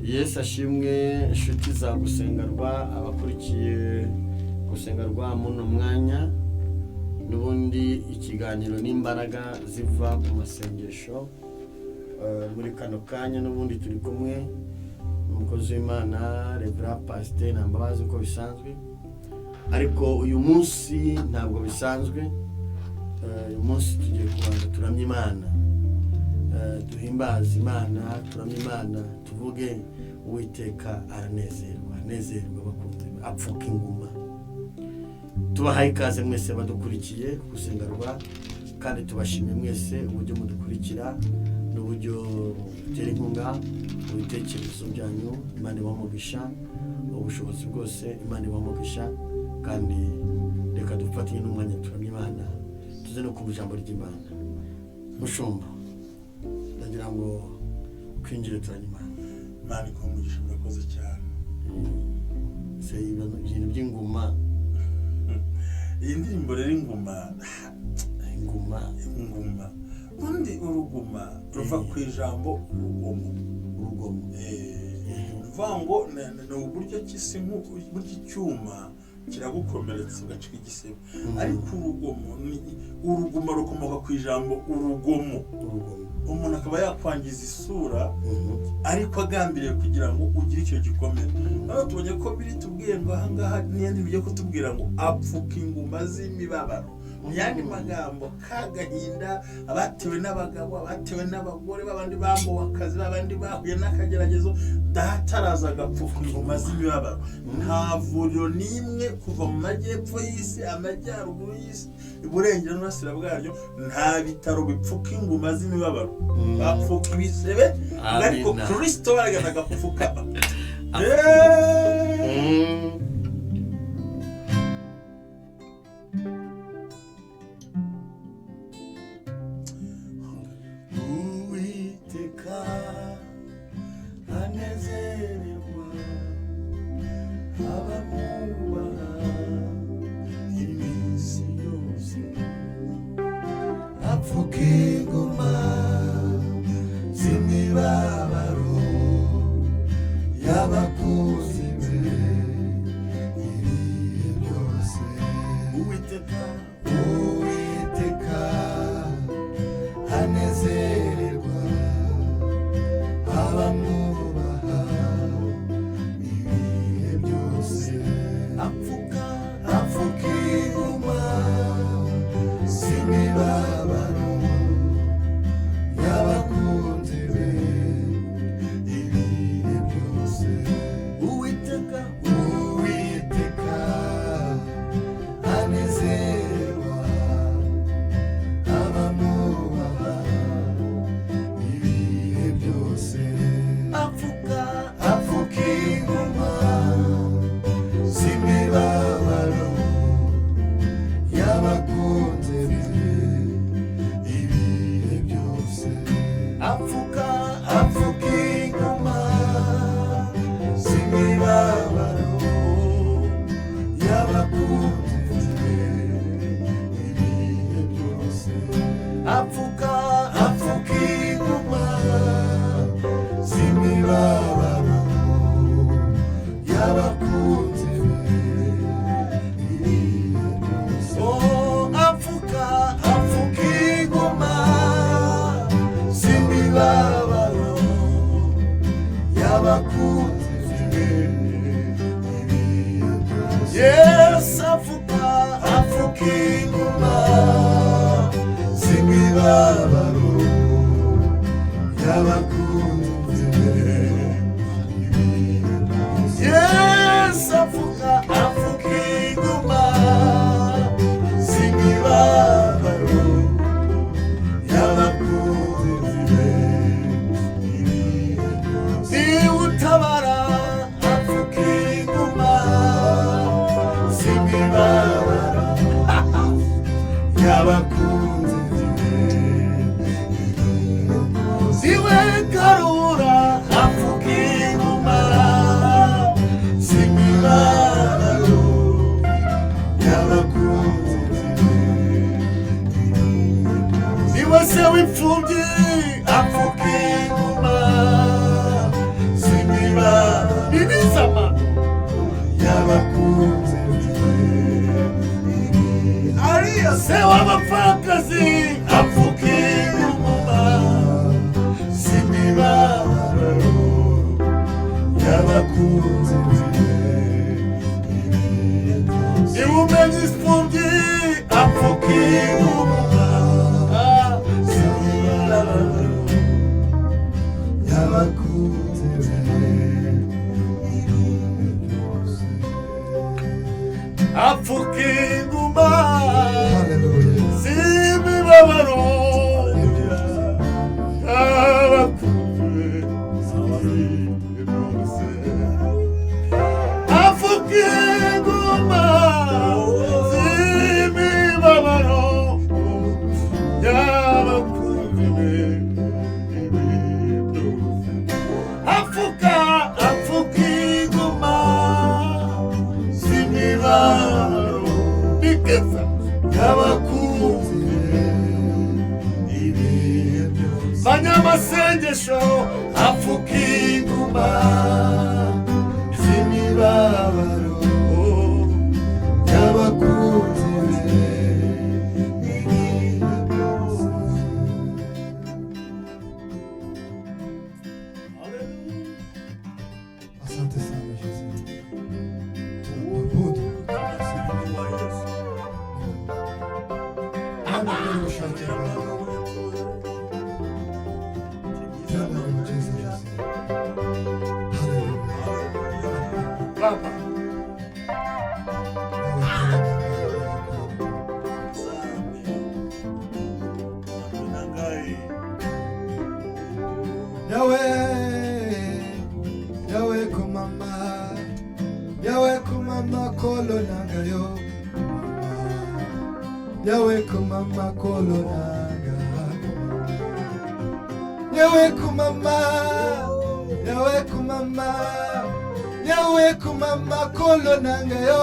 Yesu ashimwe inshuti za gusengerwa abakurikiye gusengerwa muno mwanya n'ubundi ikiganiro n'imbaraga ziva mu masengesho muri kano kanya n'ubundi turi kumwe umukozi w'Imana Reverend Pastor Nambabazi uko bisanzwe ariko uyu munsi ntabwo bisanzwe uyu munsi tugiye kubanza turamya Imana duhimbaza Imana turamya Imana tuvuge Uwiteka aranezerwa bakunze apfuka inguma tubahaye ikaze mwese badukurikiye gusengerwa kandi tubashimye mwese uburyo mudukurikira n'uburyo teri inkunga ubitekerezo byanyu Imana ibamugisha ubushobozi bwose Imana ibamugisha kandi reka dufatanye n'umwanya turamya Imana tuze no ku ijambo ry'Imana mushumba ndagira ngo kwinjire turamya Imana ikomugisha murakoze cyane se ibintu by'inguma iyi ndirimbo rero inguma undi uruguma ruva ku ijambo urugomo mvango ni uburyo kisi nk'uburyo icyuma kiragukomeretsa ugacika igisebe ariko uruguma rukomoka ku ijambo urugomo umuntu akaba yakwangiza isura ariko agambiriye kugira ngo ugire icyo gikomere naho tubonye ko biri tubwiye ngo ahangaha n'iyandi bijye kutubwira ngo apfuka inguma z'imibabaro mu yandi magambo kagahinda abatewe n'abagabo abatewe n'abagore babandi bambuwe akazi babandi bahuye n'akageragezo dataraza agapfuka inguma z'imibabaro nta vuriro n'imwe kuva mu majyepfo y'isi amajyaruguru y'isi iburengero n'urasira bwaryo nta bitaro bipfuka inguma z'imibabaro bapfuka ibisebe ariko Kristo baragana agapfuka Uwiteka anezerwa abamwubaha iminsi yose apfuka inguma z'imibabaro y'abakuzi be ibihe byose Uwiteka anezerwa abamwubaha ibihe byose apfuka inguma z'imibabaro y'abakunzi be ibihe byose Uwiteka anezerwa abamwubaha ibihe byose apfuka inguma z'imibabaro y'abakunzi be ibihe byose apfuka inguma z'imibabaro y'abakunzi be ibihe byose apfuka inguma z'imibabaro y'abakunzi be ibihe byose apfuka inguma z'imibabaro y'abakunzi be ibihe byose Yes apfuka inguma z'imibabaro y'abakunzi be ibihe byose Yes apfuka inguma z'imibabaro y'abakunzi be ibihe byose utabara apfuka inguma z'imibabaro y'abakunzi be ziwe karura apfuka inguma z'imibabaro y'abakunzi be ziwe se w'imfubyi apfuka inguma z'imibabaro se w'abapfakazi apfuka inguma z'imibabaro y'abakunzi be niba umenya imfubyi apfuka inguma z'imibabaro y'abakunzi be apfuka inguma z'imibabaro y'abakunzi bose apfuka inguma z'imibabaro y'abakunzi be apfuka inguma z'imibabaro bigeza y'abakunzi be ibihe byose banyamasengesho apfuka inguma z'imibabaro y'abakunzi be ibihe byose. Asante sana Yesu. Tunakuabudu. Bwana wewe ushakira Bwana. Tena ni mchezo Yesu. Haleluya. Baba Yawe kumama kolo nangayo. Yawe kumama kolo nanga. Yawe kumama kolo nangayo.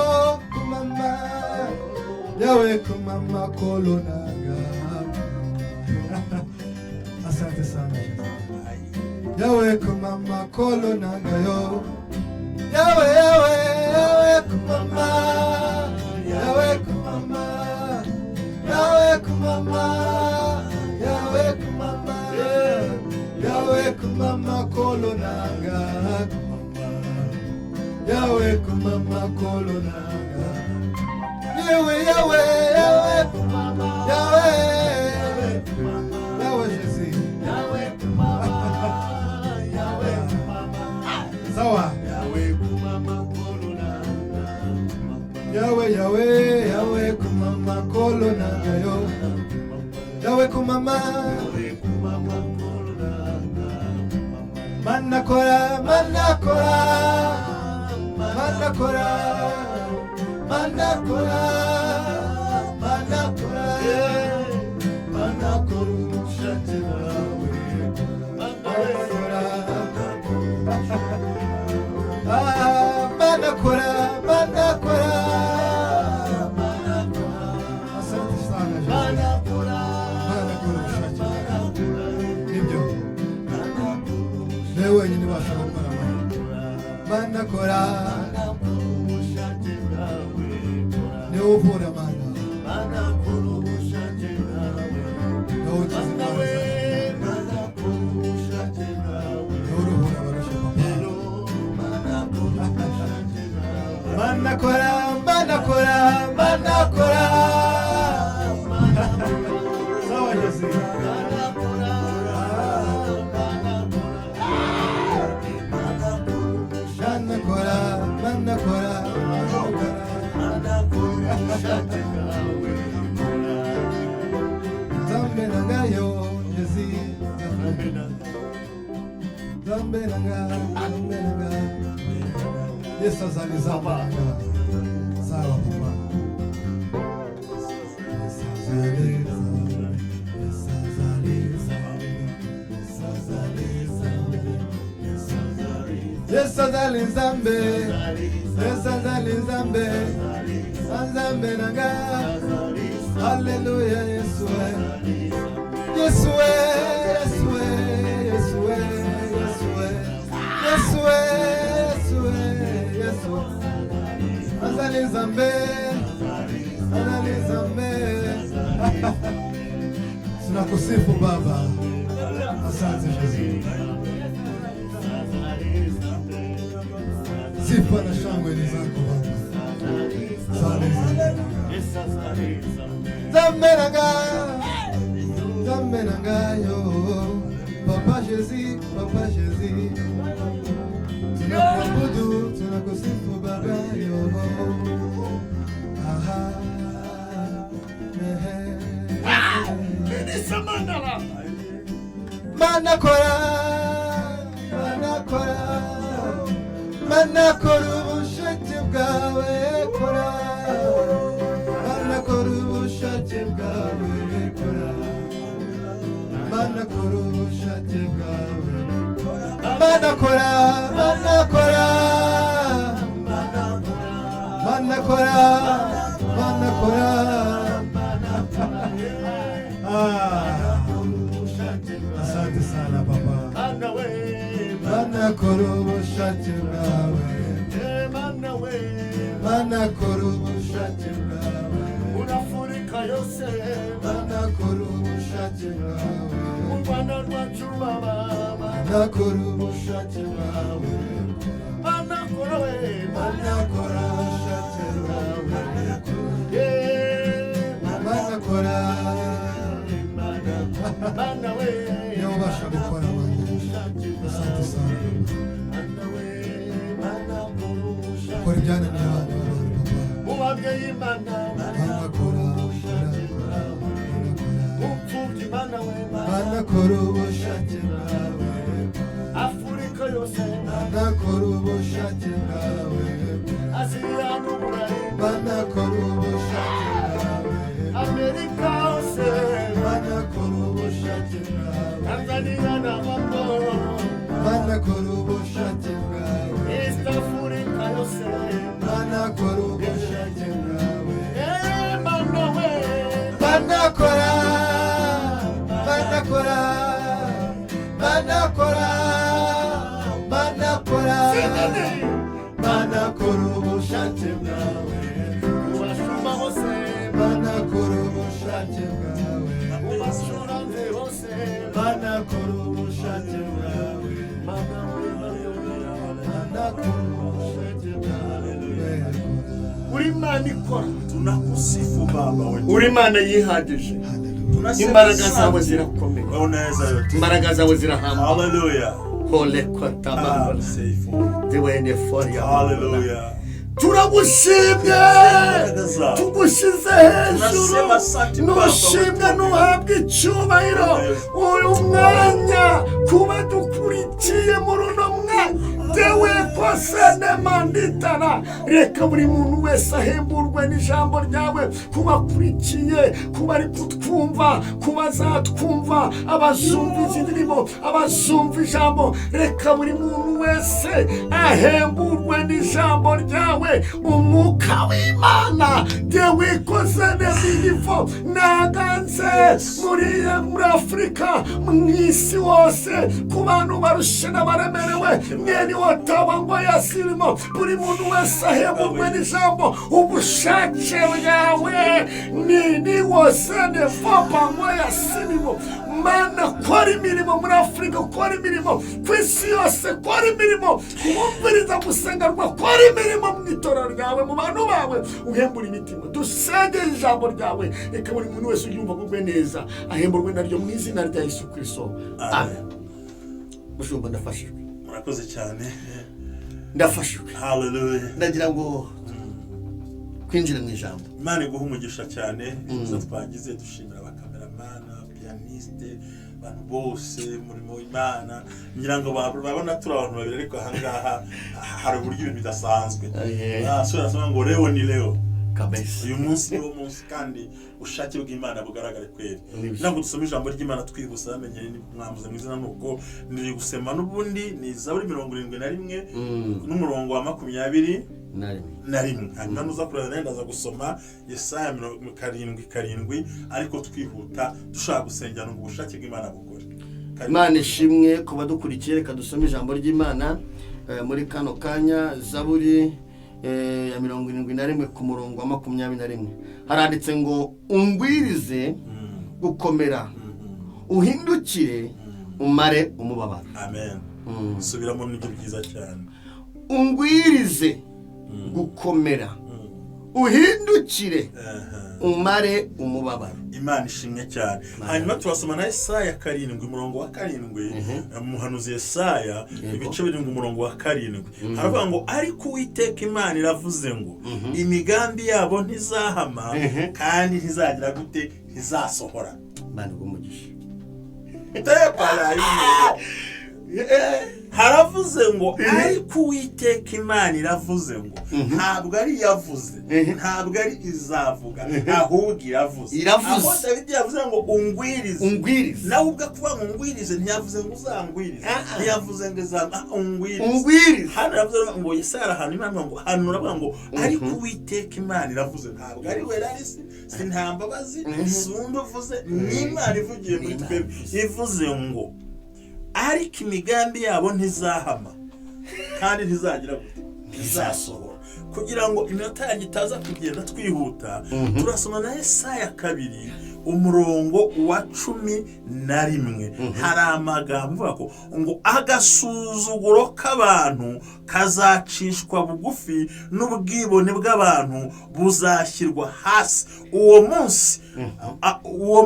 Kumama. Yawe kumama kolo nanga. Asante sana Yesu. Yawe kumama kolo nangayo. Yawe kumama. Yawe kumama. Yawe kumama. Yawe kumama. Yawe kumama kolo nanga. Yawe kumama kolo nanga. Yawe kumama. Yawe Jésus. Yawe kumama. Yawe kumama. Sawa. Yawe kumama kolo nanga. Yawe kumama kolo nanga yo. Yawe kumama. Yawe kumama kolo nanga. Manakora. Asante sana Nibyo. Lewe nyine bashobora Manakora. Ni uvura mana. Manakora. Sawa Yesu. Manakora. Zambe nangayo Yesu. Zambe nanga. Yesu azalizama. Sawa papa. Yesu azalizambe. Nzambe nanga. Hallelujah Yesu. Azali Nzambe. tunakusifu Baba. Asante Yesu. Sifa na shangwe ni zako Baba. Zamenanga yo Papa Jésus, Papa Jésus. Tunakuabudu, tunakusifu Baba yo. Aha. Manakora, manakora, manakora ubushake bwawe kora, manakora ubushake bwawe kora, manakora ubushake bwawe, manakora, manakora, manakora, manakora. Asante sana Papa. Manakora ubushake bwawe, manakora ubushake bwawe, Urafurika yose, manakora ubushake bwawe, u Rwanda rwacu Baba, manakora ubushake bwawe, manakora we, manakora ubushake bwawe, manakora mana we, niyo ubasha gukora Mana. Asante sana kora ibyananiye abandi barori Papa. umubyeyi mana, Manakora, umfubyi mana we, manakora ubushake bwawe, Afurika yose, manakora ubushake bwawe, Aziya n'Uburayi, manakora ubushake bwawe, Amerika yose, manakora ubushake bwawe, Tanzania na Congo, manakora ubushake bwawe, East Africa yose, manakora ubushake bwawe, mana we, manakora, manakora, manakora, manakora, manakora ubushake bwawe, ubashumba hose, manakora ubushake bwawe, ubashuranze hose, manakora ubushake bwawe, mana we, manakora ubushake bwawe, uri Imana ikora, tunakusifu Baba wetu. uri Imana yihagije, Tunasema imbaraga zawe asante. zirakomeye, Wewe unaweza yote. imbaraga zawe zirahambaye. Hallelujah. Hole kotama, Sifu. diwene for ya. Hallelujah. Turagushimye, tugushyize hejuru, Tunasema asante Baba nushimwe wetu. nuhabwe icyubahiro uyu mwanya kuba dukurikiye muri uno mwanya dewe kosene manditana. Reka buri muntu wese ahemburwe n'ijambo ryawe, kubakurikiye, kuba ari kutwumva, kuba azatwumva, abazumva izi ndirimbo, abazumva ijambo. Reka buri muntu wese ahemburwe n'ijambo ryawe, umwuka w'Imana dewe kosene bigifo naganze muri Afurika, mu isi hose, ku bantu barushe n'abaremerewe, mwene watawa ngo yasirimo. Buri muntu wese ahemburwe n'ijambo, ubushake bwawe ni wose ne papa ngo yasirimo. Mana kora imirimo muri Afurika, kora imirimo ku isi yose, kora imirimo kumviriza gusenga rwa, kora imirimo mu itorero ryawe, mu bantu bawe, uhembura imitima. Dusengere ijambo ryawe, reka buri muntu wese uyumva kugwe neza ahemburwe naryo mu izina rya Yesu Kristo, amen. Mushumba ndafashijwe, Murakoze cyane. ndafashijwe. Hallelujah. Ndagira ngo kwinjira mu ijambo. Imana iguha umugisha cyane. Izo twagize dushimira abakameramana, pianiste, abantu bose murimo Imana. Ngira ngo babona turi abantu babiri, ariko ahangaha hari uburyo ibintu bidasanzwe. Sura asoma ngo leo ni leo. Kabisa. Uyu munsi niwo munsi kandi ubushake bw'Imana bugaragare kweri. Ntabwo dusoma ijambo ry'Imana twihuse bamenye mwamuze mu izina, nuko ndi gusema n'ubundi ni Zaburi 71 n'umurongo wa 20 na rimwe. Hanyuma nuza kurana ndaza gusoma Yesaya 7:7, ariko twihuta dushaka gusengera ngo ubushake bw'Imana bukore. Imana ishimwe kuba dukurikiye. Reka dusome ijambo ry'Imana muri kano kanya, Zaburi ya 71 ku murongo wa 21. Haranditse ngo ungwirize gukomera uhindukire umare umubabaro. Amen. Subiramo n'ibyo byiza cyane. Ungwirize gukomera, uhindukire umare umubabaro. Imana ishimwe cyane. Hanyuma turasoma na Yesaya 7 umurongo wa 7, umuhanuzi Yesaya ibice 7 umurongo wa 7. Haravuga ngo ariko Uwiteka Imana iravuze ngo imigambi yabo ntizahama kandi ntizagira gute, ntizasohora. Imana igumugisha. Haravuze ngo ariko Uwiteka Imana iravuze ngo ntabwo ari yavuze, ntabwo ari izavuga, ahubwo iravuze. Aho Dawidi yavuze ngo ungwirize, nawe ubwo kuvuga ngo ungwirize ntiyavuze ngo uzangwirize, ntiyavuze ngo ungwirize. Hano yavuze ngo Yesaya arahana Imana ngo hano uravuga ngo ariko Uwiteka Imana iravuze, ntabwo ari we rarisi, si nta mbabazi, si undi uvuze, ni Imana ivugiye muri twebwe. Ivuze ngo ariko imigambi yabo ntizahama kandi ntizagira gute, ntizasohora. Kugira ngo iminota yanjye itaza kugenda twihuta, turasoma na Yesaya 2 umurongo wa 11. Hari amagambo ngo agasuzuguro k'abantu kazacishwa bugufi n'ubwibone bw'abantu buzashyirwa hasi. Uwo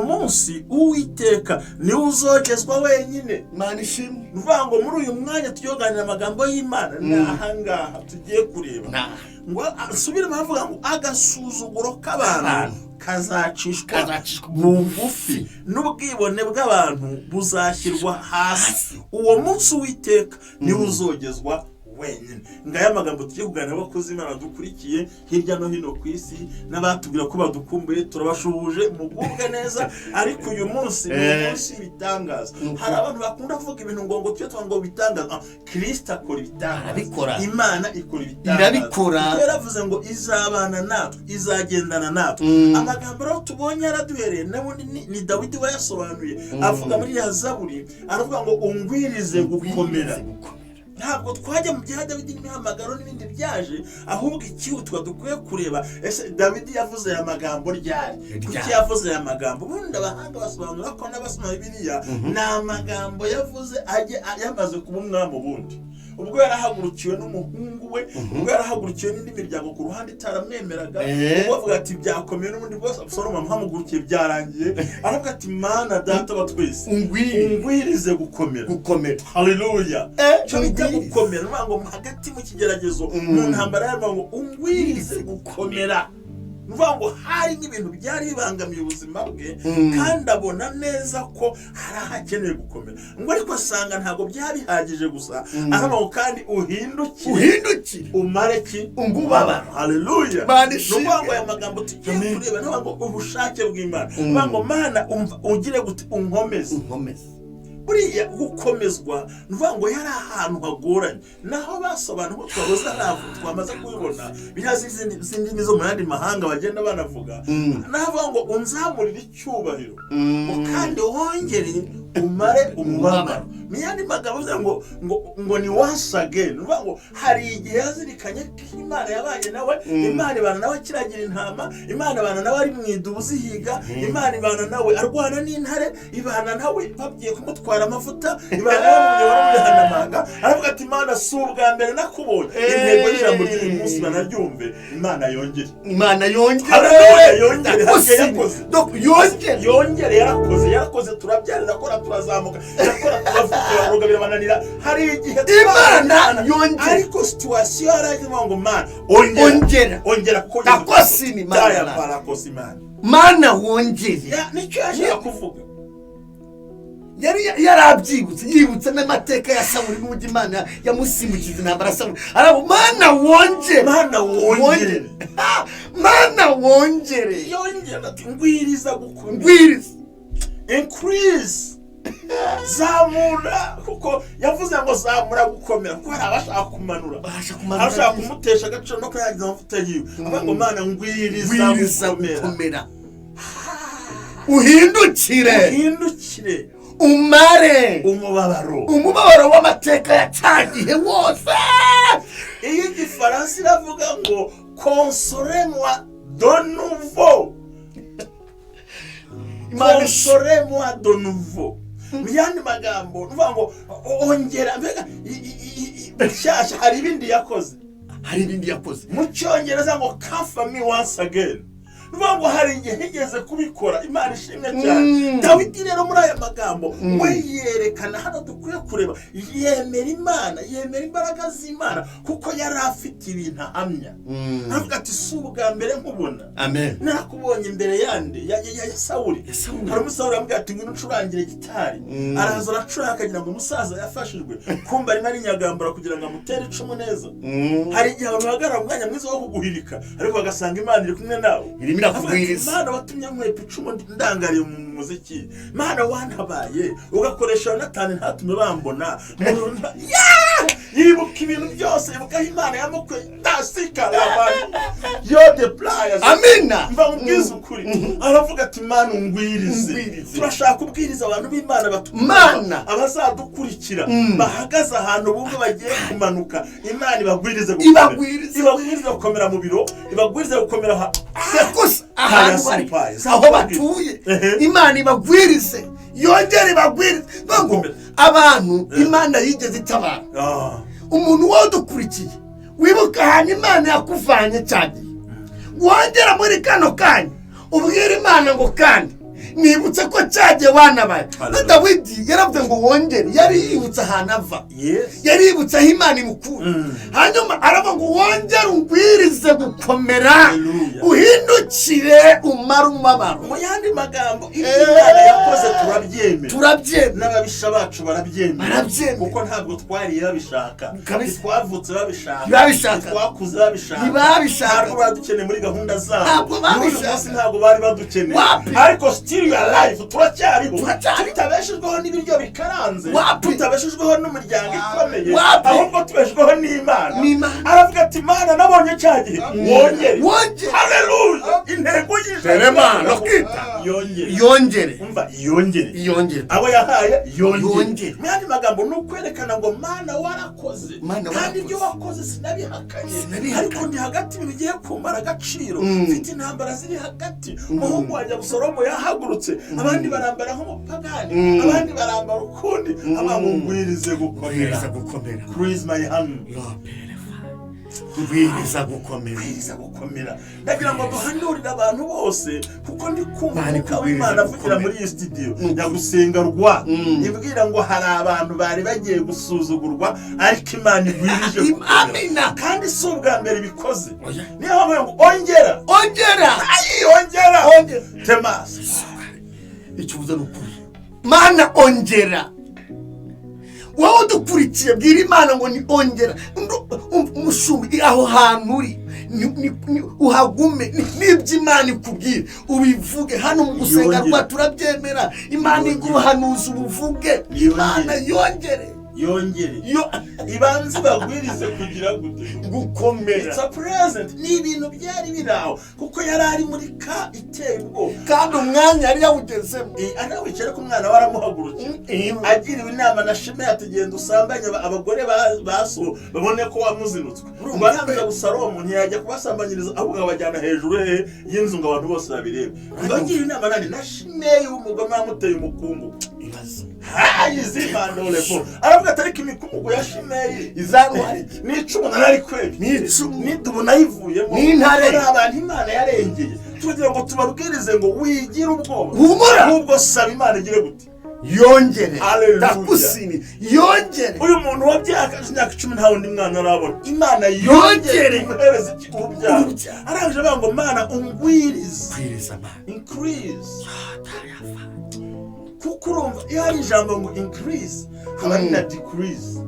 munsi Uwiteka niwe uzogezwa wenyine. Imana ishimwe. Nuvuga ngo muri uyu mwanya tuyoganira amagambo y'Imana n'ahangaha tugiye kureba ngo asubire bavuga ngo agasuzuguro k'abantu kazacishwa bugufi n'ubwibone bw'abantu buzashyirwa hasi. Uwo munsi Uwiteka niwe uzogezwa wenyine. Ngaya magambo tugiye kuganira abakozi Imana dukurikiye hirya no hino ku isi n'abatubwira ko badukumbuye, turabashubuje mugubwe neza. Ariko uyu munsi ni umunsi bitangaza. Hari abantu bakunda kuvuga ibintu ngo tujye ngo bitangaza. Kristo akora ibitangaza, Imana ikora ibitangaza. Yaravuze ngo izabana natwe, izagendana natwe. Amagambo rero tubonye araduhereye nabundi ni Dawidi wayasobanuye, avuga muri ya Zaburi, aravuga ngo ungwirize gukomera. Ntabwo twajya mu bya Dawidi n'imihamagaro n'ibindi byaje, ahubwo ikihutwa dukwiye kureba ese Dawidi yavuze aya magambo ryari, kuki yavuze aya magambo. Ubundi abahanga basobanura ko n'abasoma Bibiliya ni amagambo yavuze yamaze kuba umwami ubundi. Ubwo yarahagurukiwe n'umuhungu we, ubwo yarahagurukiwe n'indi miryango ku ruhande itaramwemeraga, ubwo avuga ati byakomeye n'ubundi bwose Abusalomu amuhagurukiye byarangiye, aravuga ati Mana data wa twese ungwirize gukomera. Haleluya. Cyo bita gukomera, nuvuga ngo hagati mu kigeragezo mu ntambara y'abantu ngo ungwirize gukomera. Nuvuga ngo hari n'ibintu byari bibangamiye ubuzima bwe kandi abona neza ko hari ahakeneye gukomera. Ngo ariko asanga ntabwo byabihagije gusa, aravuga kandi uhindukire umare ki umubabaro. Haleluya. Nuvuga ngo aya magambo tugiye kureba nuvuga ngo ubushake bw'Imana. Nuvuga ngo Mana ugire gute unkomeze. Buriya gukomezwa nuvuga ngo yari ahantu hagoranye, naho basobanura twabuza navu twamaze kubibona birazi zindi nizo mu yandi mahanga bagenda banavuga. Navuga ngo unzamurira icyubahiro kandi wongere umare umubabaro. Miyandi magambo ngo ni once again. Nuvuga ngo hari igihe yazirikanye ko Imana yabanye nawe, Imana ibana nawe kiragira intama, Imana ibana nawe ari mu idubu zihiga, Imana ibana nawe arwana n'intare, ibana nawe babwiye kumutwara amavuta, ibana nawe mu nyobora muri hanamanga. Aravuga ati Imana si ubwa mbere nakubonye. Intego y'ijambo ry'uyu munsi banaryumve, Imana yongere. Yongere yarakoze turabyarira akora turazamuka, yakora turavuga birabananira. Hari igihe Imana yongere, ariko situation yaragimo ngo Mana ongera ko takosini Mana wongere. Nicyo yaje kuvuga. Yarabyibutse yibutse n'amateka ya Sawuli n'uburyo Imana yamusimbukiza intambara Sawuli. Arabo Mana wongere, Mana wongere. Yongera ati ngwiriza gukomera, increase, zamura. Kuko yavuze ngo zamura gukomera, kuko hari abashaka kumanura, abashaka kumutesha agaciro no kuyagiza amavuta yiwe. Avuga ngo Mana ngwiriza gukomera, uhindukire umare umubabaro w'amateka yacagihe wose. Iyi Gifaransa iravuga ngo consolez-moi de nouveau. Consolez-moi de nouveau. mu yandi magambo nuvuga ngo ongera mbega bushyashya hari ibindi yakoze mu cyongereza ngo come me once again nuvuga ngo hari igihe higeze kubikora Imana ishimwe cyane. Dawidi rero muri aya magambo we yerekana hano dukwiye kureba yemera Imana, yemera imbaraga z'Imana kuko yari afite ibintu ahamya. Avuga ati si ubwa mbere nkubona, narakubonye imbere yande ya Sawuli. Hari umusawuli amubwira ati ngwino ucurangire gitari, araza aracuranga akagira ngo umusaza yafashijwe kumva arimo arinyagambura kugira ngo amutere icumu neza. Hari igihe abantu bahagarara umwanya mwiza wo kuguhirika ariko bagasanga Imana iri kumwe nawe. Imana watumye nkwepa icumu ndangariye mu muziki, Imana wantabaye ugakoresha Yonatani ntatume bambona. Yibuka ibintu byose, yibuka Imana yamukwe ndasika abantu yo the pliers. Amina. Mva ubwiza ukuri. Aravuga ati Imana ungwirize. Turashaka kubwiriza abantu b'Imana batumana abazadukurikira bahagaze ahantu bumwe bagiye kumanuka. Imana ibagwirize gukomera mu biro, ibagwirize gukomera aho batuye. Imana ibagwirize, yongere ibagwirize. Abantu Imana yigeze itabara. Umuntu wadukurikiye wibuka ahantu Imana yakuvanye cyane, wongera muri kano kanya ubwira Imana ngo kandi nibutse ko cyagiye wanabaye. Dawidi yaravuze ngo wongere, yari yibutse ahantu ava, yari yibutse aho Imana imukura. Hanyuma aravuga ngo wongere ungwirize gukomera, uhindukire umara umubabaro. Mu yandi magambo Imana yakoze turabyemera, n'ababisha bacu barabyemera kuko ntabwo twari babishaka, twavutse babishaka, twakuze babishaka, ntabwo badukeneye muri gahunda zabo, ntabwo bari badukeneye, ariko still alive turacyariho, tutabeshejweho n'ibiryo bikaranze, tutabeshejweho n'umuryango ikomeye, ahubwo tubeshejweho n'Imana. Aravuga ati Imana nabonye cyagihe wongere. Haleluya. Intego yongere. Umva yongere. Abo yahaye yongere. Mwandi magambo nukwerekana ngo Mana warakoze, kandi ibyo wakoze sinabihakanye, ariko ndi hagati bigiye kumara agaciro. Mfite intambara ziri hagati. Umuhungu wa Abusalomu yahagurutse, abandi barambara nk'umupagani, abandi barambara ukundi. Abamungwirize gukomera. Praise my hand. Kubwiriza gukomera. Ndagira ngo duhandurire abantu bose kuko ndi kumva Imana avugira muri iyi studio yagusengarwa. Ibwira ngo hari abantu bari bagiye gusuzugurwa ariko Imana igwirije gukomera. Kandi si ubwa mbere bikoze. Niyo bavuga ngo ongera. Temasi. Icyuza n'ukuri. Mana ongera. Wowe dukurikiye bwira Imana ngo ni ongera. Umushumbi aho hantu uri uhagume n'iby'Imana ikubwira ubivuge. Hano mu gusenga rwa turabyemera. Imana iguhanuza ubuvuge. Imana yongere. Ibanze bagwirize kugira gukomera. It's a present. Ni ibintu byari biraho kuko yari ari muri ka iteye ubwo, kandi umwanya yari yawugezemo. Anawicare ku mwana waramuhagurukira, agiriwe inama na Shimeya ati genda usambanye abagore baso babone ko wamuzinutswe. Urumva Abusalomu ntiyajya kubasambanyiriza ahubwo abajyana hejuru y'inzu ngo abantu bose babirebe. Bagiriwe inama nani na Shimeya umugome wamuteye umukungu. Izimandolefo aravuga atariko imikungu ya Shimeyi izantwari n'icumu narari kweli n'idubu nayivuyemo n'intare abantu Imana yarengeye. Tugira ngo tubabwirize ngo wigira ubwoba, ahubwo saba Imana igire gute yongere. Takusini yongere. Uyu muntu wabyaka imyaka 10 nta wundi mwana arabona. Imana yongere muhereze ikubya. Aranje bango Mana ungwirize, increase. Kuko urumva iyo hari ijambo ngo increase haba na decrease.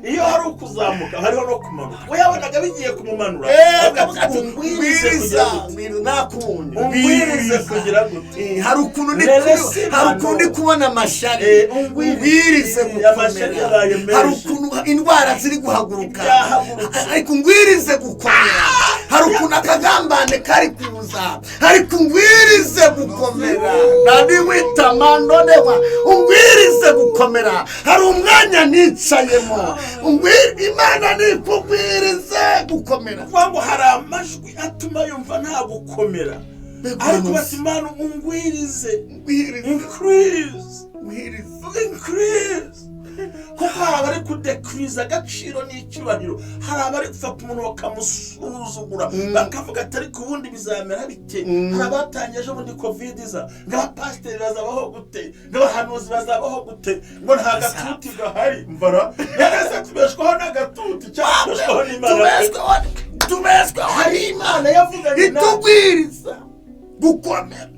Iyo hari ukuzamuka hariho no kumanuka. Wayabonaga bigiye kumumanura, ungwirize kugira gute. Hari ukundi kubona amashari, ungwirize gukomera. Hari ukuntu indwara ziri guhaguruka, ariko ungwirize gukomera. Hari ukuntu akagambane kari kuza, ariko ungwirize gukomera. Nani witamando newa ungwirize gukomera. Hari umwanya nicayemo, Imana ni kubwirize gukomera. Kuvuga ngo hari amajwi atuma yumva nta gukomera. ariko bati Imana ungwirize, increase. Kuko hari abari kudekiriza agaciro n'icyubahiro, hari abari gufata umuntu bakamusuzugura bakavuga ati ariko ubundi bizamera bite. Hari abatangiye ejo bundi covid iza ngo abapasiteri bazabaho gute, ngo abahanuzi bazabaho gute, ngo nta gatuti gahari. Mvara nagase tubeshwaho n'agatuti cyangwa tubeshwaho n'Imana, tubeshwaho hari Imana yavuganye itugwiriza gukomera.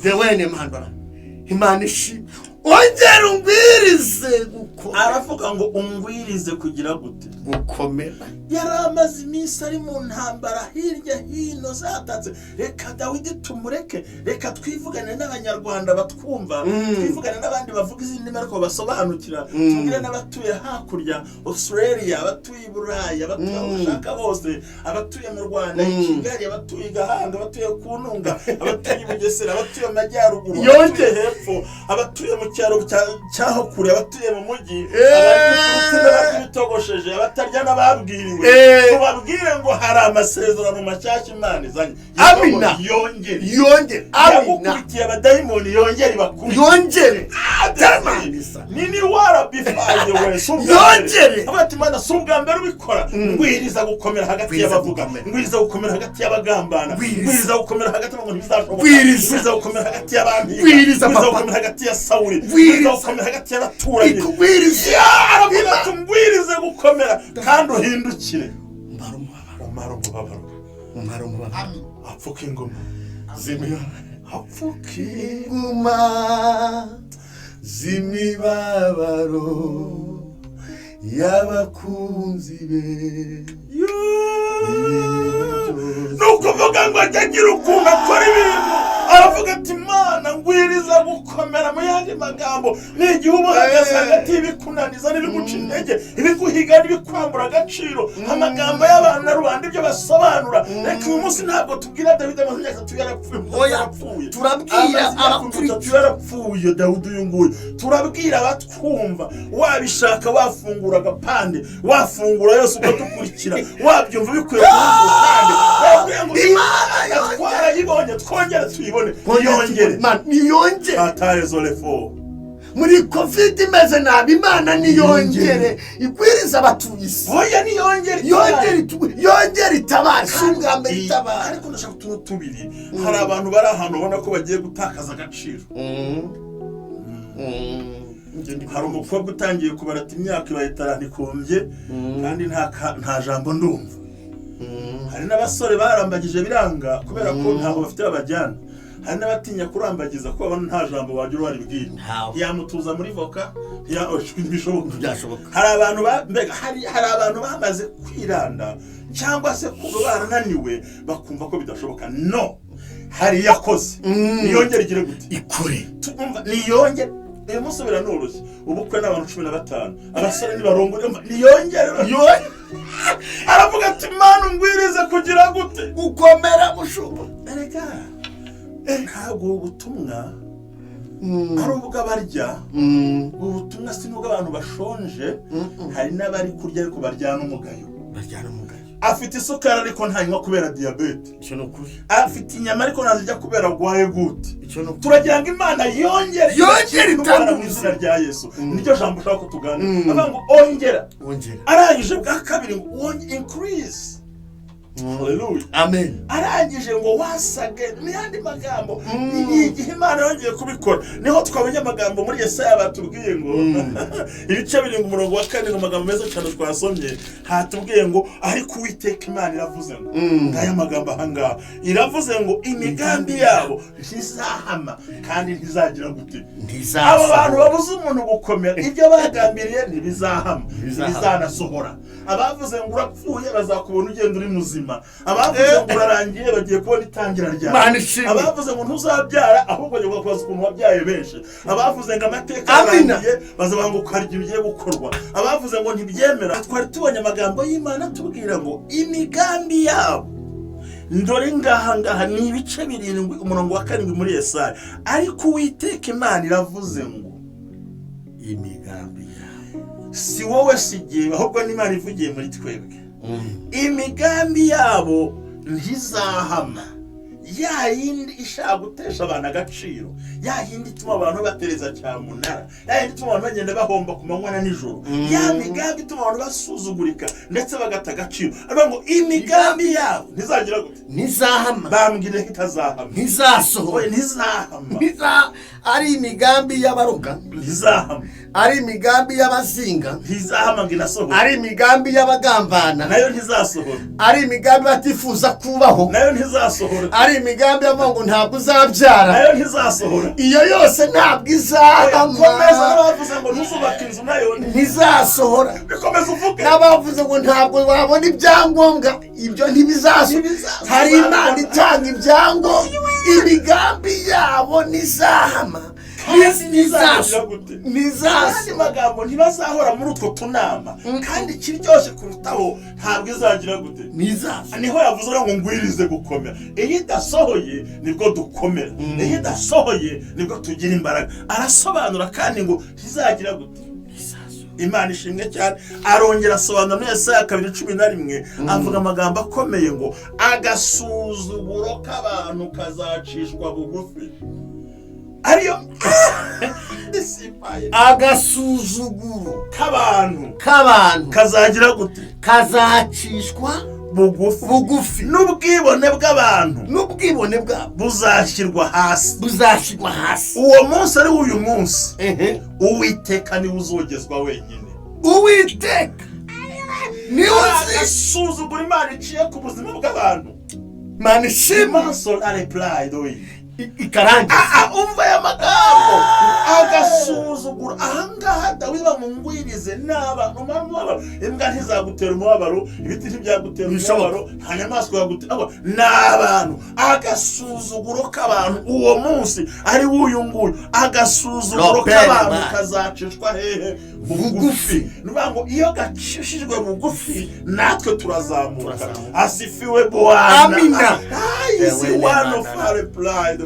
Zewene mandora Imana ishimwe, ongera ungwirize gukomera. Aravuga ngo ungwirize kugira gute? Gukomera. Yari amaze iminsi ari mu ntambara hirya hino zatatse. Reka Dawidi tumureke, reka twivugane n'abanyarwanda batwumva, twivugane n'abandi bavuga izindi ndimi ariko basobanukira, tubwire n'abatuye hakurya Australia, abatuye Burayi, abatuye ushaka bose, abatuye mu Rwanda, i Kigali, abatuye Gahanga, abatuye Kununga, abatuye Bugesera, abatuye Majyaruguru, abatuye hepfo, abatuye mu cyaro cyaho kure, abatuye mu mujyi, abatuye abatarya n'ababwiriwe, tubabwire ngo hari amasezerano mashyashya Imana izanye. Amina. Yongere yagukurikiye abadayimoni, yongere bakurikiye, yongere nini warabifaye we yongere. Abati Imana si ubwa mbere ubikora. Ngwiriza gukomera hagati y'abavuga, ngwiriza gukomera hagati y'abagambana, ngwiriza gukomera hagati y'abantu bizashoboka, ngwiriza gukomera hagati y'abantu, ngwiriza gukomera hagati ya Sawuli, ngwiriza gukomera hagati y'abaturanyi, ngwiriza ngwirize gukomera kandi uhindukire. Umara umubabaro apfuka ingoma zimiba, apfuka ingoma z'imibabaro y'abakunzi be. Nukuvuga ngo agira ukuntu akora ibintu, aravuga ati Imana ngwiriza gukomera. Mu yandi magambo, ni igihe uhagaze hagati y'ibikunaniza n'ibiguca intege, ibiguhiga n'ibikwambura agaciro, amagambo y'abantu na rubanda ibyo basobanura. Reka uyu munsi ntabwo tubwira Dawidi amaze imyaka 3 yarapfuye, turabwira abakurikira yarapfuye. Dawidi uyu nguyu turabwira abatwumva, wabishaka wafungura agapande, wafungura yose ukadukurikira, wabyumva bikwiye ku ruhande, wabwira ngo Imana twarayibonye, twongere tuyibone. Niyongere atarezolefo muri covid imeze nabi. Imana niyongere igwiriza abatuye isi. Oya niyongere itabara. Ubwa mbere itabara. Ariko ndashaka utuntu tubiri. Hari abantu bari ahantu ubona ko bagiye gutakaza agaciro. Hari umukobwa utangiye kubarata imyaka ibayitaranikumbye kandi nta jambo ndumva. Hari n'abasore barambagije biranga kubera ko ntaho bafite abajyana. Hari n'abatinya kurambagiza ko babona nta jambo wagira waribwira. Yamutuza muri voka, byashoboka. Hari abantu bamaze kwiranda cyangwa se kuba barananiwe bakumva ko bidashoboka. No, hari yakoze. Niyongere igire gute? Ikure. Niyongere. Uyu munsi biranoroshye. Ubukwe n'abantu 15, abasore nibarongore, niyongere. Aravuga ati Imana ungwirize kugira gute? Gukomera mushuba. Erega ntabwo ubutumwa ari ubwo abarya, ubutumwa si n'ubwo abantu bashonje. Hari n'abari kurya ariko baryana umugayo. Afite isukari ariko ntanywa kubera diabete. Afite inyama ariko ntazijya kubera gwaye gute. Turagira ngo Imana yongere itanga mu izina rya Yesu. Nicyo jambo ushaka kutuganira. Avuga ngo ongera. Arangije bwa kabiri ngo increase. Hallelujah. Amen. Arangije ngo wasage. Mu yandi magambo, ni igihe Imana yongeye kubikora. Niho twabonye amagambo muri Yesaya batubwiye ngo ibice 7 umurongo wa 4 mu magambo meza cyane twasomye, hatubwiye ngo ariko Uwiteka Imana iravuze ngo ngaya magambo ahangaha, iravuze ngo imigambi yabo ntizahama kandi ntizagira gute. Abo bantu babuze umuntu gukomera, ibyo bagambiriye ntibizahama, ntibizanasohora. Abavuze ngo urapfuye bazakubona ugenda uri muzima, abavuze ngo urarangiye bagiye kubona itangira ryawe, abavuze ngo ntuzabyara ahubwo nyuma kubaza ukuntu wabyaye benshi, abavuze ngo amateka arangiye bazavuga ngo ukarya ibigiye gukorwa, abavuze ngo ntibyemera. Twari tubonye amagambo y'Imana tubwira ngo imigambi yabo ndore ngaha ni ibice 7 umurongo wa 7 muri Yesaya. Ariko Uwiteka Imana iravuze ngo imigambi yabo si wowe sigiye ahubwo n'Imana ivugiye muri twebwe. Imigambi yabo ntizahama, ya yindi ishaka gutesha abantu agaciro, ya yindi ituma abantu batereza cyamunara, ya yindi ituma abantu bagenda bahomba ku manywa na nijoro, ya migambi ituma abantu basuzugurika ndetse bagata agaciro. Aravuga ngo imigambi yabo ntizagira gute? Ntizahama. Bambwire ko itazahama, Ntizasohora. ntizahama. Ari imigambi y'abaroga, ntizahama. ari imigambi y'abazinga, ntizahama ngo inasohora. ari imigambi y'abagambana, nayo ntizasohora. ari imigambi batifuza kubaho, nayo ntizasohora. ari imigambi y'avuga ngo ntabwo uzabyara, nayo ntizasohora. iyo yose ntabwo izahama. Komeza n'abavuze ngo ntuzubake inzu, nayo ntizasohora. bikomeza uvuge. N'abavuze ngo ntabwo wabona ibyangombwa, ibyo ntibizasohora. Hari Imana itanga ibyangombwa, imigambi yabo ntizahama. Kandi magambo ntibazahora muri utwo tunama, kandi kiryoshye kurutaho ntabwo izagira gute? Niho yavuze ngo ngwirize gukomera. Iyo idasohoye nibwo dukomera, iyo idasohoye nibwo tugira imbaraga. Arasobanura kandi ngo ntizagira gute? Imana ishimwe cyane. Arongera asobanura muri Yesaya 2:11 avuga amagambo akomeye ngo agasuzuguro k'abantu kazacishwa bugufi. Ariyo agasuzuguro k'abantu kazagira gute? Kazacishwa bugufi. N'ubwibone bw'abantu buzashyirwa hasi. Uwo munsi ari uyu munsi, Uwiteka niwe uzogezwa wenyine. Uwiteka niwe agasuzugura Imana iciye ku buzima bw'abantu. Imana ishima so areply ikarangiza umva aya magambo agasuzugura. Ahangaha Dawidi bamungwirize n'abantu n'umubabaro. Imbwa ntizagutera umubabaro, ibiti ntibyagutera umubabaro, nta nyamaswa yagutera, n'abantu. Agasuzuguro k'abantu uwo munsi ari w'uyu nguyu, agasuzuguro k'abantu kazacishwa hehe? Bugufi. Nuvuga ngo iyo gacishijwe bugufi natwe turazamuka. Asifiwe Bwana. Amina. Isi one of our reply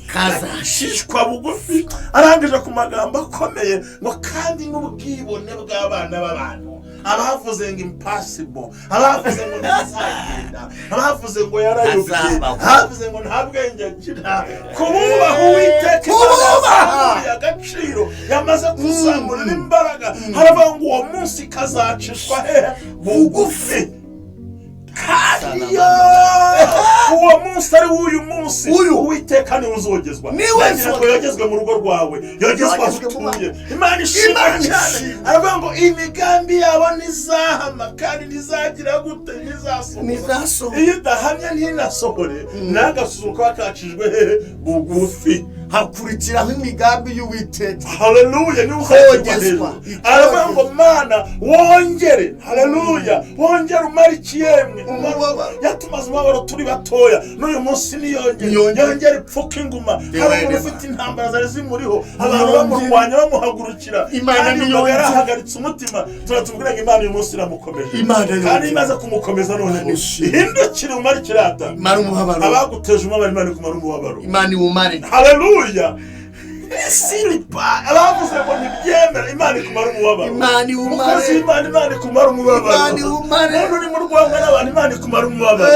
kazashishwa bugufi. Arangije ku magambo akomeye ngo kandi n'ubwibone bw'abana b'abantu, abavuze ngo impossible, abavuze ngo ntazagenda, abavuze ngo yarayobye, abavuze ngo nta bwenge agira, kububaha Uwiteka kububaha agaciro yamaze kuzamura imbaraga. Haravuga ngo uwo munsi kazacishwa hehe? Bugufi. Kandi uwo munsi ari w'uyu munsi, Uwiteka niwe uzogezwa. Nagira ngo yogezwe mu rugo rwawe, yogezwe aho utuye. Imana ishimwe cyane. Aravuga ngo imigambi yabo ntizahama kandi ntizagira gute? Ntizasohora. Iyo idahamya ntinasohore, n'agasuzuguro kaba kacishijwe hehe? Bugufi. Hakurikiraho imigambi y'Uwiteka. Haleluya. Niwe uzogezwa. Aravuga ngo Mana wongere, haleluya, wongere umare ikiyemwe. Yatumaze umubabaro turi batoya, n'uyu munsi yongere ipfuka inguma. Hari umuntu ufite intambara zari zimuriho, abantu bamurwanya bamuhagurukira, kandi ngo yarahagaritse umutima. Turatubwira ngo Imana uyu munsi iramukomeje, kandi imaze kumukomeza none ihindukire umare ikirata. Abaguteje umubabaro Imana ikumara umubabaro. Imana iwumare. Haleluya. Siripa abavuze ngo ntibyemera Imana ikumara umubabaro. Imana iwumare. Imana ikumara umubabaro. Imana iwumare. None uri mu rwanda n'abantu Imana ikumara umubabaro.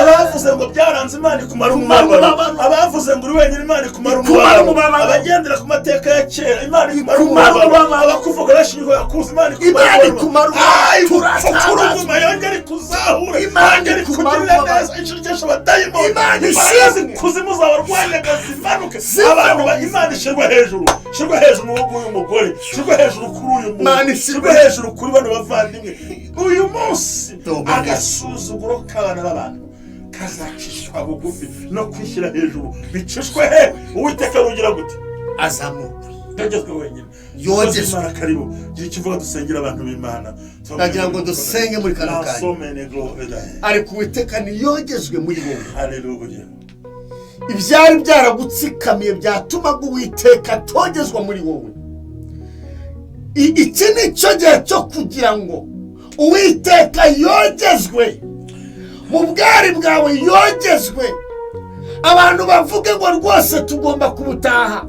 Abavuze ngo byaranze Imana ikumara umubabaro. Abavuze ngo uri wenyine Imana ikumara umubabaro. Abagendera ku mateka ya kera Imana ikumara umubabaro. Abakuvuga bashinjwa yakuze Imana ikumara umubabaro. Turaguma yongere kuzahura, yongere kugirira neza inshirikesha abadayimoni. Imana kuzimu zabarwanya gazimanuke. Abantu Imana shirwa hejuru mu rugo uyu mugore, shirwa hejuru kuri uyu muntu, shirwa hejuru kuri bano bavandimwe. Uyu munsi agasuzuguro k'abana b'abantu kazacishwa bugufi no kwishyira hejuru. Bicishwe he? Uwiteka rugira gute? Azamuka. Yogezwe wenyine. Yogezwe. Imana karibu. Gira ikivuga dusengera abantu b'Imana. Nagira ngo dusenge muri kano kanya. Ariko Uwiteka niyogezwe muri wowe. Haleluya. Ibyari byaragutsikamiye byatumaga Uwiteka atogezwa muri wowe. Iki ni cyo gihe cyo kugira ngo Uwiteka yogezwe mu bwari bwawe, yogezwe. Abantu bavuge ngo rwose tugomba kubutaha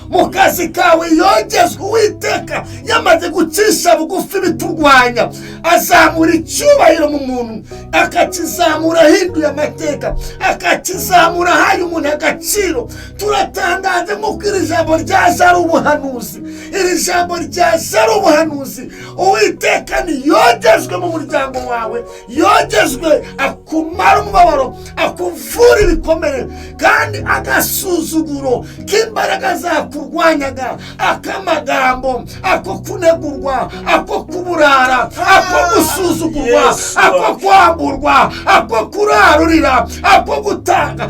mu kazi kawe, yogezwe. Uwiteka yamaze gucisha bugufi biturwanya. azamura icyubahiro mu muntu, akakizamura ahinduye amateka, akakizamura ahaye umuntu agaciro. Turatangaje nk'uko iri jambo ryaje ari ubuhanuzi, iri jambo ryaje ari ubuhanuzi. Uwiteka niyogezwe mu muryango wawe, yogezwe, akumara umubabaro, akuvura ibikomere, kandi agasuzuguro k'imbaraga zakurwanyaga, akamagambo, ako kunegurwa, ako kuburara, ako gusuzugurwa, ako kwamburwa, ako kurarurira, ako gutanga,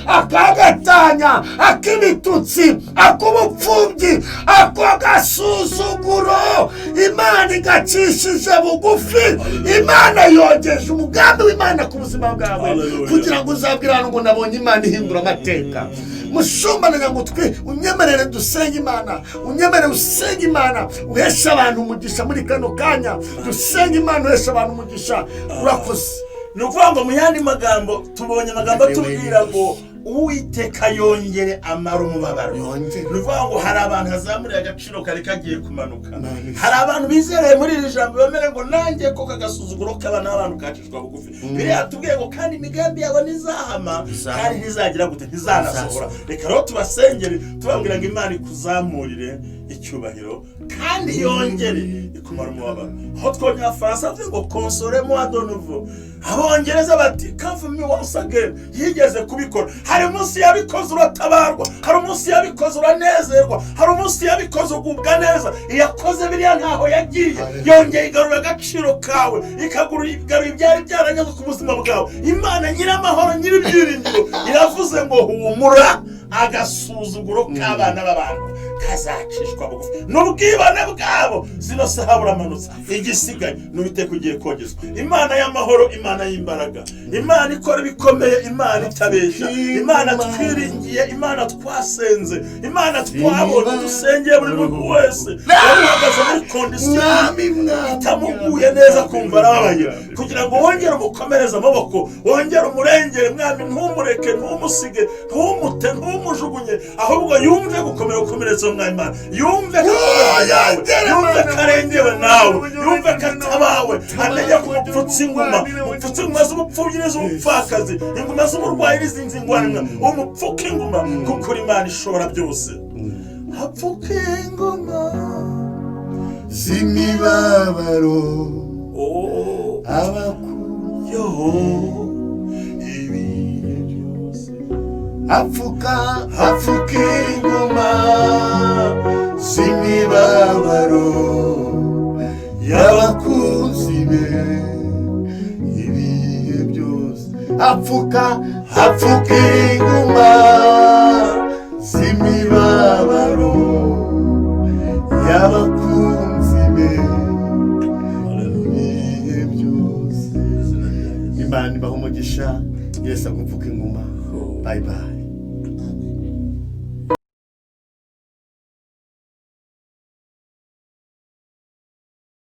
akagatanya, ak'ibitutsi, ak'ubupfubyi, ako gasuzuguro, Imana igacishije bugufi. Imana yogeje umugambi w'Imana ku buzima bwawe, kugira ngo uzabwirane ngo nabonye Imana ihindura amateka. Mushumba na Nyangutwi, unyemerere dusenge Imana, unyemerere usenge Imana, uhesha abantu umugisha muri kano kanya. Dusenge Imana, uhesha abantu umugisha. Urakoze. Ni ukuvuga ngo mu yandi magambo, tubonye amagambo atubwira ngo Uwiteka yongere amara umubabaro. Ni ukuvuga ngo hari abantu hazamuriye agaciro kari kagiye kumanuka. Hari abantu bizereye muri iri jambo bemere ngo nanjye ko kagasuzuguro k'abana b'abantu kacishwa bugufi. Biriya tubwiye ngo kandi imigambi yabo ntizahama, kandi ntizagira gute, ntizanasohora. Reka rero tubasengere, tubabwira ngo Imana ikuzamurire icyubahiro kandi yongere ikumara umubabaro. Aho twongera Faransa avuze ngo consolez-moi de nouveau. Abongereza bati come me once again. Yigeze kubikora. Hari umunsi yabikoze uratabarwa, hari umunsi yabikoze uranezerwa, hari umunsi yabikoze ugubwa neza. Iyakoze biriya ntaho yagiye, yongeye igarura agaciro kawe, igarura ibyari byaranyuze ku buzima bwawe. Imana nyiramahoro, nyiribyiringiro iravuze ngo humura, agasuzuguro k'abana b'abantu kazacishwa bugufi. N'ubwibane bwabo zino saha buramanutse, igisigaye n'Uwiteka ugiye kogezwa. Imana y'amahoro, Imana y'imbaraga, Imana ikora ibikomeye, Imana itabesha, Imana twiringiye, Imana twasenze, Imana twabonye, dusengeye buri muntu wese uhagaze muri kondisiyo itamuguye neza, kumva arababaye, kugira ngo wongere umukomereze amaboko, wongere umurengere. Mwami, ntumureke, ntumusige, ntumute, ntumujugunye, ahubwo yumve gukomera ukomeretse Imana, yumve ko yawe, yumve karengewe nawe, yumve katabawe, amenye ko umupfutsi inguma, umupfutsi inguma z'ubupfubyi n'iz'ubupfakazi, inguma z'uburwayi n'izindi ngwara, umupfuka inguma, kuko Imana ishobora byose. Hapfuka inguma z'imibabaro, abakuyeho ibihe byose. Hapfuka inguma z'imibabaro y'abakunzi be ibihe byose. Hapfuka inguma z'imibabaro y'abakunzi be ibihe byose. Imana ibahe umugisha. Yesu agupfuka inguma. Bye bye.